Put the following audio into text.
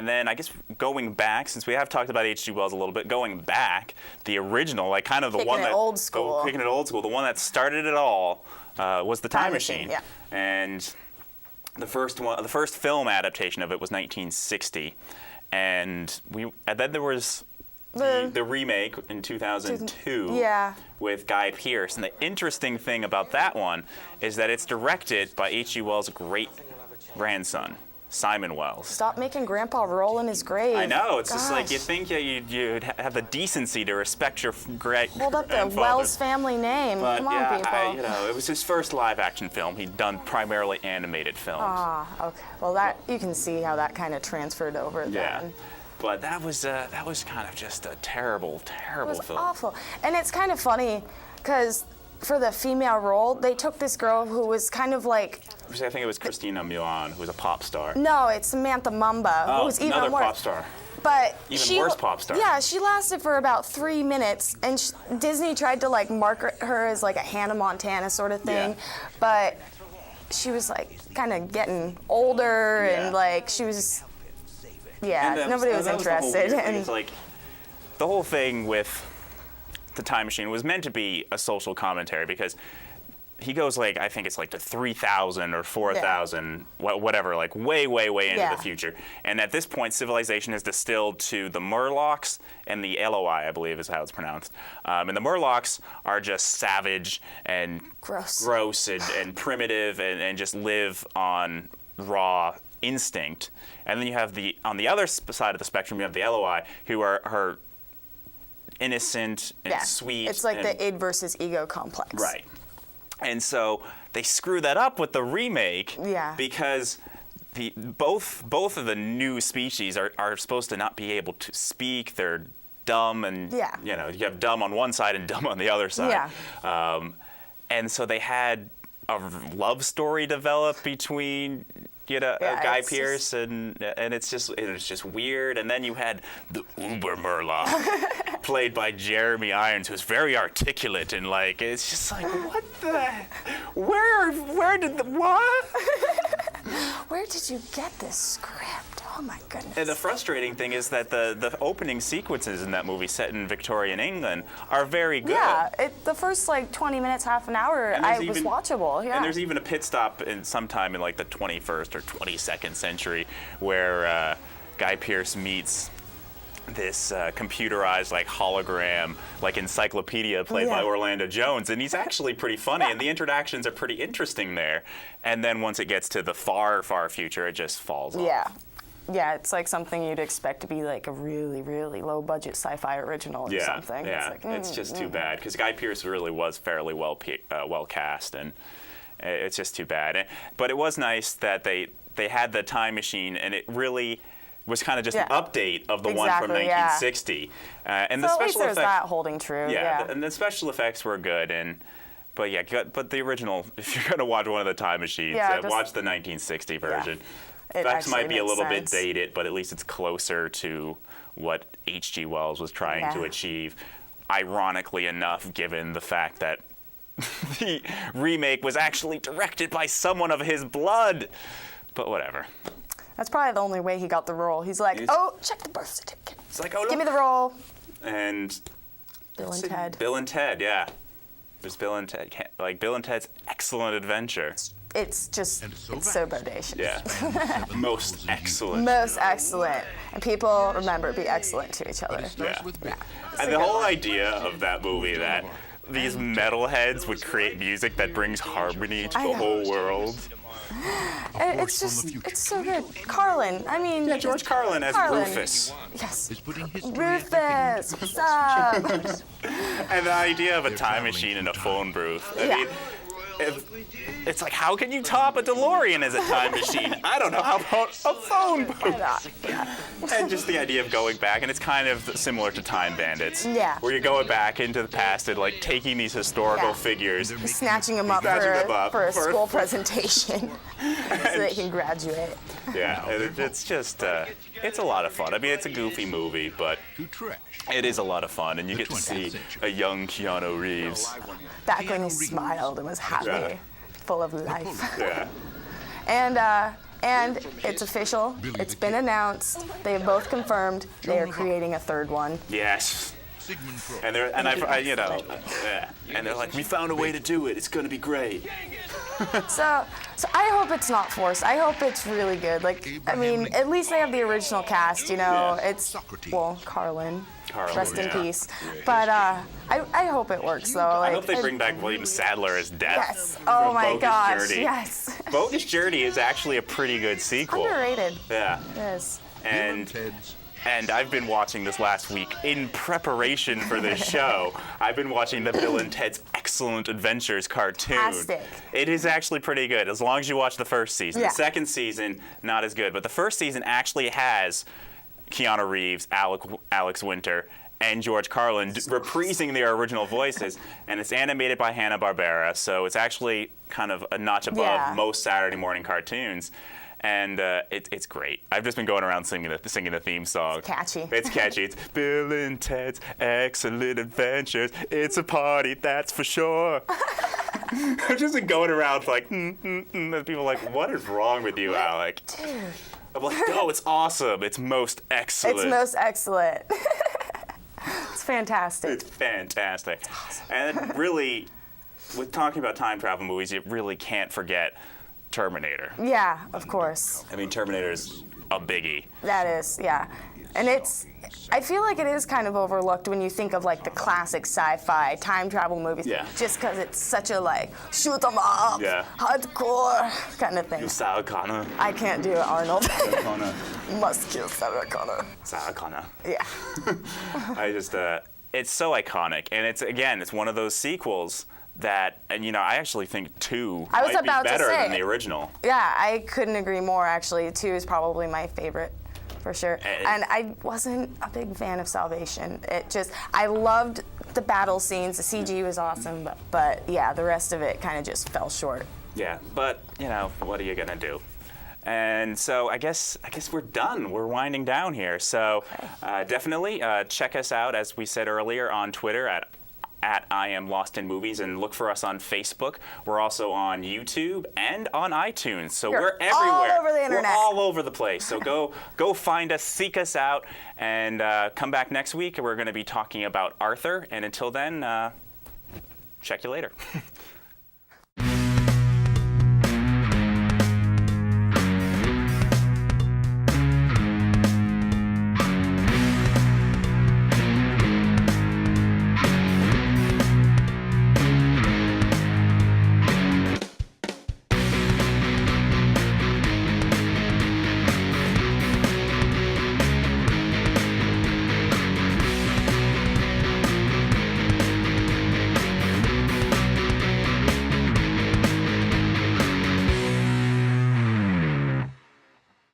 And then I guess going back, since we have talked about H.G. Wells a little bit, going back, the original, like kind of the one that old school. Kicking it old school, the one that started it all, was the Time Machine. Yeah. And the first film adaptation of it was 1960, and then there was the remake in 2002 with Guy Pearce. And the interesting thing about that one is that it's directed by H.G. Wells' great-grandson, Simon Wells. Stop making Grandpa roll in his grave. I know. It's just like you think you'd have the decency to respect your great Hold up the Wells family name. But Come on, people. it was his first live-action film. He'd done primarily animated films. Okay. Well, you can see how that kind of transferred over then. Yeah. But that was kind of just a terrible, terrible film. It was awful. And it's kind of funny because for the female role, they took this girl who was kind of like... I think it was Christina Milian, who was a pop star. No, it's Samantha Mumba, who was even another more... pop star. But even worse pop star. Yeah, she lasted for about 3 minutes, and Disney tried to like market her as like a Hannah Montana sort of thing, but she was like kind of getting older, and like she was... Yeah, nobody was interested. And it's like the whole thing with the Time Machine was meant to be a social commentary, because he goes like, I think it's like to 3,000 or 4,000, whatever, like way into the future. And at this point, civilization is distilled to the Murlocs and the Eloi, I believe is how it's pronounced. And the Murlocs are just savage and gross and primitive and just live on raw instinct. And then you have on the other side of the spectrum, you have the Eloi, who are innocent and sweet. It's like the id versus ego complex. Right. And so they screw that up with the remake because both of the new species are supposed to not be able to speak. They're dumb, and you have dumb on one side and dumb on the other side. And so they had a love story develop between Guy Pearce and it's just weird. And then you had the Uber Murloc played by Jeremy Irons, who's very articulate, and like it's just like, what the where did the what where did you get this script? Oh my goodness. And the frustrating thing is that the opening sequences in that movie, set in Victorian England, are very good. Yeah, the first like 20 minutes, half an hour, was watchable. Yeah. And there's even a pit stop sometime in like the 21st or 22nd century where Guy Pearce meets this computerized like hologram like encyclopedia played by Orlando Jones, and he's actually pretty funny, and the interactions are pretty interesting there. And then once it gets to the far future, it just falls off. Yeah, it's like something you'd expect to be like a really, really low budget sci-fi original or something. Yeah, it's just too bad, because Guy Pearce really was fairly well cast, and it's just too bad. But it was nice that they had the Time Machine, and it really was kind of just an update of the one from 1960. And so the at least special there's effects, that holding true. And the special effects were good, but the original, if you're going to watch one of the Time Machines, watch the 1960 version. Effects might be a little bit dated, but at least it's closer to what H.G. Wells was trying to achieve. Ironically enough, given the fact that the remake was actually directed by someone of his blood. But whatever. That's probably the only way he got the role. He's like, check the birth certificate. It's like, give me the role. And Bill and Ted. Bill and Ted, yeah. There's Bill and Ted. Like Bill and Ted's Excellent Adventure. It's just, it's so bodacious. Yeah. Most excellent. Most excellent. And people, remember, be excellent to each other. Yeah. And the whole idea of that movie, that these metalheads would create music that brings harmony to the whole world. It's so good. Carlin, I mean... Yeah, George Carlin as Rufus. Yes. Rufus, what's up? And the idea of a time machine in a phone booth. I mean, it's like, how can you top a DeLorean as a time machine? I don't know. How about a phone booth? And just the idea of going back, and it's kind of similar to Time Bandits, where you're going back into the past and like taking these historical figures, snatching them up for a school presentation, so they can graduate. Yeah, it's just it's a lot of fun. I mean, it's a goofy movie, but it is a lot of fun, and you get to see a young Keanu Reeves. Back when he smiled and was happy, full of life. Yeah. And And it's official. It's been announced. They have both confirmed they are creating a third one. Yes. And they're and and they're like, we found a way to do it. It's gonna be great. So I hope it's not forced. I hope it's really good. Like, I mean, at least they have the original cast. You know, it's Carlin. Rest in peace. But I hope it works though. I hope they bring back William Sadler as Death. Yes. Oh my gosh. Journey. Yes. Bogus Journey is actually a pretty good sequel. Underrated. Yeah. It is. And I've been watching this last week in preparation for this show. I've been watching the Bill and Ted's Excellent Adventures cartoon. Fantastic. It is actually pretty good, as long as you watch the first season. Yeah. The second season, not as good. But the first season actually has Keanu Reeves, Alex Winter, and George Carlin reprising their original voices. And it's animated by Hanna-Barbera, so it's actually kind of a notch above most Saturday morning cartoons. And it's great. I've just been going around singing the theme song. It's catchy. It's catchy. It's Bill and Ted's Excellent Adventures. It's a party, that's for sure. I've just been going around like, and people are like, what is wrong with you, Alec? Dude. I'm like, no, it's awesome. It's most excellent. It's most excellent. It's fantastic. It's fantastic. It's awesome. And really, with talking about time travel movies, you really can't forget Terminator. Yeah, of course. I mean, Terminator is a biggie. That is, yeah. And I feel like it is kind of overlooked when you think of like the classic sci-fi time travel movies. Yeah. Just because it's such a like, shoot 'em up, hardcore kind of thing. Sarah Connor. I can't do it, Arnold. Sarah Connor. Must kill Sarah Connor. Sarah Connor. Yeah. I just, it's so iconic. And it's one of those sequels that, and I actually think 2 might be better than the original. Yeah, I couldn't agree more, actually. 2 is probably my favorite, for sure. And I wasn't a big fan of Salvation. I loved the battle scenes. The CG was awesome, but yeah, the rest of it kind of just fell short. Yeah, but, what are you gonna do? And so I guess we're done. We're winding down here. So definitely check us out, as we said earlier, on Twitter at I Am Lost in Movies, and look for us on Facebook. We're also on YouTube and on iTunes. So we're everywhere. All over the internet. We're all over the place. So go find us, seek us out, and come back next week. We're going to be talking about Arthur. And until then, check you later.